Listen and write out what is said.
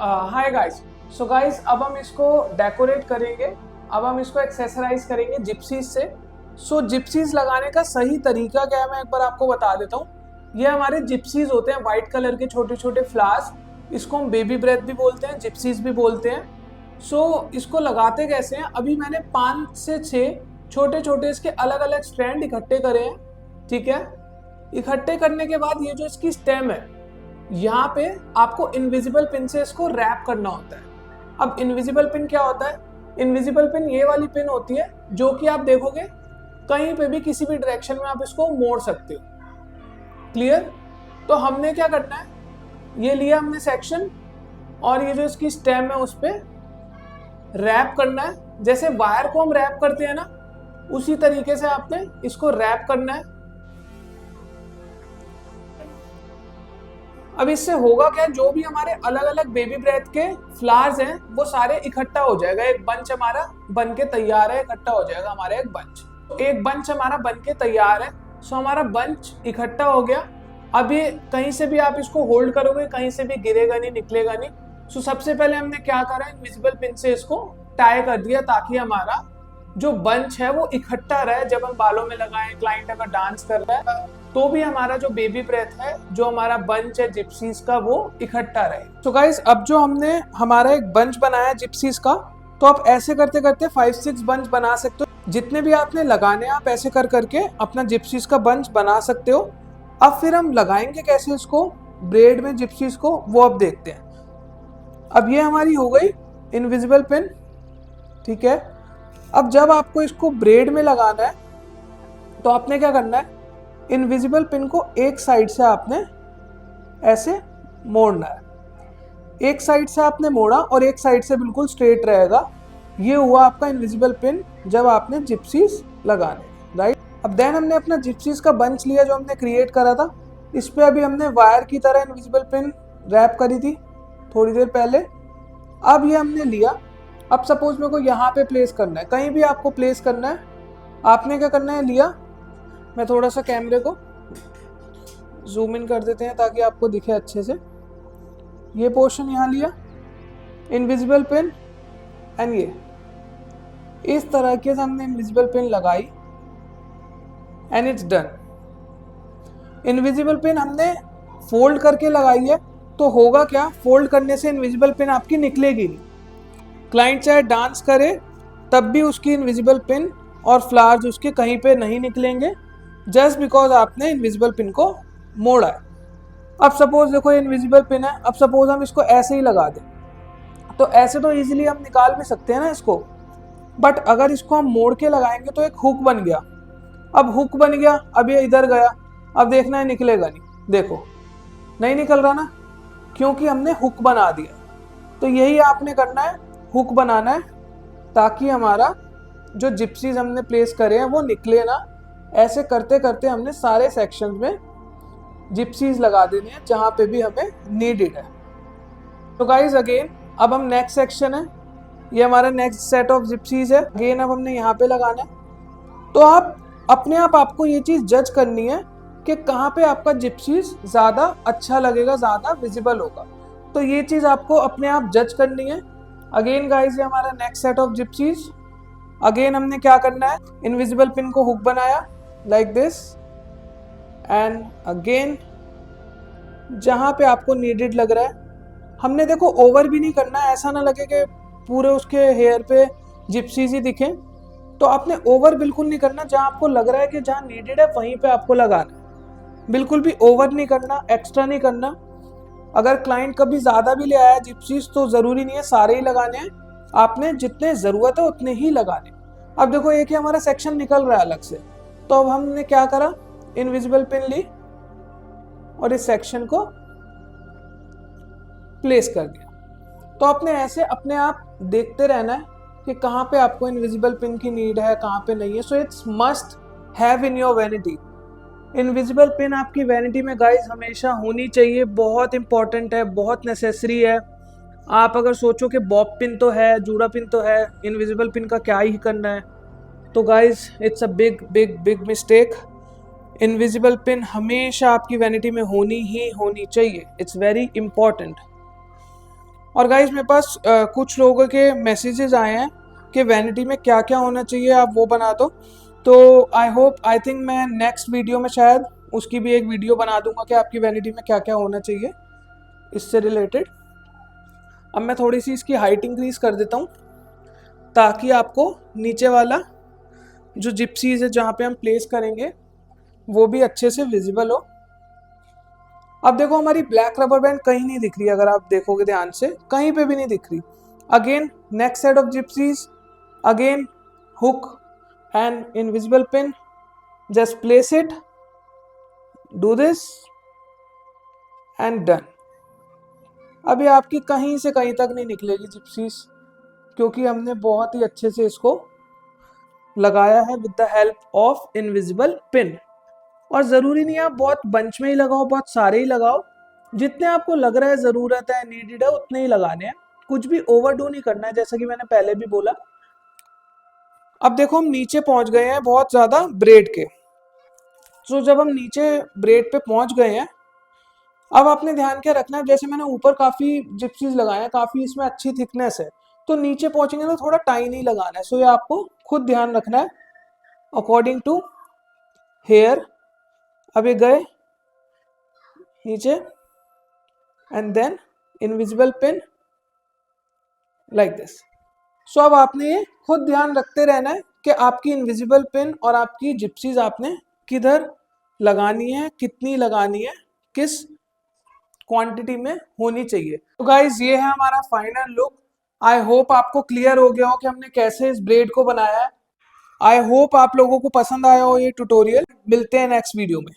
Hi guys. So guys, अब हम इसको डेकोरेट करेंगे। अब हम इसको एक्सेसराइज करेंगे जिप्सीज से। सो जिप्सीज लगाने का सही तरीका क्या है मैं एक बार आपको बता देता हूँ। ये हमारे जिप्सीज होते हैं, वाइट कलर के छोटे छोटे फ्लावर्स। इसको हम बेबी ब्रेथ भी बोलते हैं, जिप्सीज भी बोलते हैं। सो इसको लगाते कैसे हैं, अभी मैंने 5 से 6 छोटे छोटे इसके अलग अलग स्ट्रैंड इकट्ठे करे हैं। ठीक है, इकट्ठे करने के बाद ये जो इसकी स्टेम है, यहाँ पे आपको इनविजिबल पिन से इसको रैप करना होता है। अब इनविजिबल पिन क्या होता है? इनविजिबल पिन ये वाली पिन होती है जो कि आप देखोगे कहीं पे भी किसी भी डायरेक्शन में आप इसको मोड़ सकते हो। क्लियर? तो हमने क्या करना है, ये लिया हमने सेक्शन और ये जो इसकी स्टेम है उस पर रैप करना है। जैसे वायर को हम रैप करते हैं ना, उसी तरीके से आपने इसको रैप करना है। अब इससे होगा क्या, जो भी हमारे अलग अलग बेबी ब्रेथ के फ्लावर्स हैं वो सारे इकट्ठा हो जाएगा। एक बंच हमारा बन के तैयार है, इकट्ठा हो जाएगा हमारा एक बंच हमारा बन के तैयार है। सो हमारा बंच इकट्ठा हो गया। अब ये कहीं से भी आप इसको होल्ड करोगे, कहीं से भी गिरेगा नहीं, निकलेगा नहीं। सो सबसे पहले हमने क्या करा, इनविजिबल पिन से इसको टाई कर दिया ताकि हमारा जो बंच है वो इकट्ठा रहे। जब हम बालों में लगाएं, क्लाइंट अगर डांस कर रहा है तो भी हमारा जो बेबी ब्रेथ है, जो हमारा बंच है जिप्सीज का, वो इकट्ठा रहे। तो गाइस, अब जो हमने हमारा एक बंच बनाया जिप्सीज का, तो आप ऐसे करते करते 5-6 बंच बना सकते हो। जितने भी आपने लगाने आप ऐसे कर करके अपना जिप्सीज का बंच बना सकते हो। अब फिर हम लगाएंगे कैसे इसको ब्रेड में जिप्सीज को, वो अब देखते हैं। अब ये हमारी हो गई इनविजिबल पिन। ठीक है, अब जब आपको इसको ब्रेड में लगाना है तो आपने क्या करना है, इनविजिबल पिन को एक साइड से आपने ऐसे मोड़ना है। एक साइड से आपने मोड़ा और एक साइड से बिल्कुल स्ट्रेट रहेगा। ये हुआ आपका इनविजिबल पिन जब आपने जिप्सीज लगाने, राइट। अब देन हमने अपना जिप्सीज का बंच लिया जो हमने क्रिएट करा था। इस पे अभी हमने वायर की तरह इनविजिबल पिन रैप करी थी थोड़ी देर पहले। अब ये हमने लिया। अब सपोज मेरे को यहाँ पे प्लेस करना है, कहीं भी आपको प्लेस करना है। आपने क्या करना है, लिया, मैं थोड़ा सा कैमरे को जूम इन कर देते हैं ताकि आपको दिखे अच्छे से। ये पोर्शन यहाँ लिया, इनविजिबल पिन, एंड ये इस तरह के हमने इनविजिबल पिन लगाई and it's done. Invisible pin हमने फोल्ड करके लगाई है, तो होगा क्या, फोल्ड करने से इनविजिबल पिन आपकी निकलेगी नहीं। क्लाइंट चाहे डांस करे तब भी उसकी इनविजिबल पिन और फ्लावर्स उसके कहीं पे नहीं निकलेंगे, जस्ट बिकॉज आपने इनविजिबल पिन को मोड़ा है। अब सपोज देखो इनविजिबल पिन है, अब सपोज हम इसको ऐसे ही लगा दें, तो ऐसे तो इजीली हम निकाल भी सकते हैं ना इसको, बट अगर इसको हम मोड़ के लगाएंगे तो एक हुक बन गया। अब हुक बन गया, अब ये इधर गया, अब देखना है निकलेगा नहीं, देखो नहीं निकल रहा ना, क्योंकि हमने हुक बना दिया। तो यही आपने करना है, हुक बनाना है ताकि हमारा जो जिप्सीज हमने प्लेस करे हैं वो निकले ना। ऐसे करते करते हमने सारे सेक्शंस में जिप्सीज लगा देने हैं जहाँ पे भी हमें नीडेड है। तो गाइज अगेन, अब हम नेक्स्ट सेक्शन है, ये हमारा नेक्स्ट सेट ऑफ जिप्सीज है। अगेन अब हमने यहाँ पे लगाना है। तो आप अपने आप आपको ये चीज़ जज करनी है कि कहाँ पे आपका जिप्सीज ज़्यादा अच्छा लगेगा, ज़्यादा विजिबल होगा। तो ये चीज़ आपको अपने आप जज करनी है। अगेन गाइज, ये हमारा next set of gypsies. Again हमने क्या करना है, इनविजिबल पिन को हुक बनाया लाइक दिस, एंड अगेन जहाँ पे आपको नीडेड लग रहा है, हमने देखो ओवर भी नहीं करना है, ऐसा ना लगे कि पूरे उसके हेयर पे जिप्सीज ही दिखें। तो आपने ओवर बिल्कुल नहीं करना, जहाँ आपको लग रहा है कि जहाँ नीडेड है वहीं पे आपको लगाना है। बिल्कुल भी ओवर नहीं करना, एक्स्ट्रा नहीं करना। अगर क्लाइंट कभी ज़्यादा भी ले आया जिप्सीज तो ज़रूरी नहीं है सारे ही लगाने हैं, आपने जितने ज़रूरत है उतने ही लगाने। अब देखो एक ही हमारा सेक्शन निकल रहा है अलग से, तो अब हमने क्या करा, इनविजिबल पिन ली और इस सेक्शन को प्लेस कर दिया। तो आपने ऐसे अपने आप देखते रहना है कि कहाँ पे आपको इनविजिबल पिन की नीड है, कहाँ पे नहीं है। So it's must have in your vanity. Invisible pin आपकी वैनिटी में गाइस हमेशा होनी चाहिए, बहुत इंपॉर्टेंट है, बहुत नेसेसरी है। आप अगर सोचो कि बॉब पिन तो है, जूड़ा पिन तो है, इनविजिबल पिन का क्या ही करना है, तो guys it's a big big big mistake. Invisible pin हमेशा आपकी वैनिटी में होनी ही होनी चाहिए, इट्स वेरी इंपॉर्टेंट। और गाइज मेरे पास कुछ लोगों के मैसेजेस आए हैं कि वैनिटी में क्या क्या होना चाहिए, आप वो बना दो। तो आई थिंक मैं नेक्स्ट वीडियो में शायद उसकी भी एक वीडियो बना दूंगा कि आपकी वैनिटी में क्या क्या होना चाहिए इससे रिलेटेड। अब मैं थोड़ी सी इसकी हाइट इंक्रीज कर देता हूँ ताकि आपको नीचे वाला जो जिप्सीज है जहाँ पे हम प्लेस करेंगे वो भी अच्छे से विजिबल हो। अब देखो हमारी ब्लैक रबर बैंड कहीं नहीं दिख रही, अगर आप देखोगे ध्यान से कहीं पे भी नहीं दिख रही। Again next set of gypsies, again hook and invisible pin, just place it, do this and done. अभी आपकी कहीं से कहीं तक नहीं निकलेगी जिप्सीज, क्योंकि हमने बहुत ही अच्छे से इसको लगाया है with the help of invisible pin. और ज़रूरी नहीं आप बहुत बंच में ही लगाओ, बहुत सारे ही लगाओ, जितने आपको लग रहा है ज़रूरत है, नीडेड है, उतने ही लगाने हैं। कुछ भी ओवरडू नहीं करना है, जैसा कि मैंने पहले भी बोला। अब देखो हम नीचे पहुंच गए हैं बहुत ज़्यादा ब्रेड के। तो जब हम नीचे ब्रेड पे पहुंच गए हैं, अब आपने ध्यान क्या रखना है, जैसे मैंने ऊपर काफ़ी जिप्सीज लगाए हैं, काफ़ी इसमें अच्छी थिकनेस है, तो नीचे पहुंचेंगे तो थोड़ा टाइनी लगाना है। सो ये आपको खुद ध्यान रखना है अकॉर्डिंग टू हेयर। अब ये गए नीचे and then invisible pin like this. So अब आपने ये खुद ध्यान रखते रहना है कि आपकी इनविजिबल पिन और आपकी जिप्सीज आपने किधर लगानी है, कितनी लगानी है, किस क्वांटिटी में होनी चाहिए। तो गाइज ये है हमारा फाइनल लुक। आई होप आपको क्लियर हो गया हो कि हमने कैसे इस ब्लेड को बनाया है। आई होप आप लोगों को पसंद आया हो ये ट्यूटोरियल। मिलते हैं नेक्स्ट वीडियो में।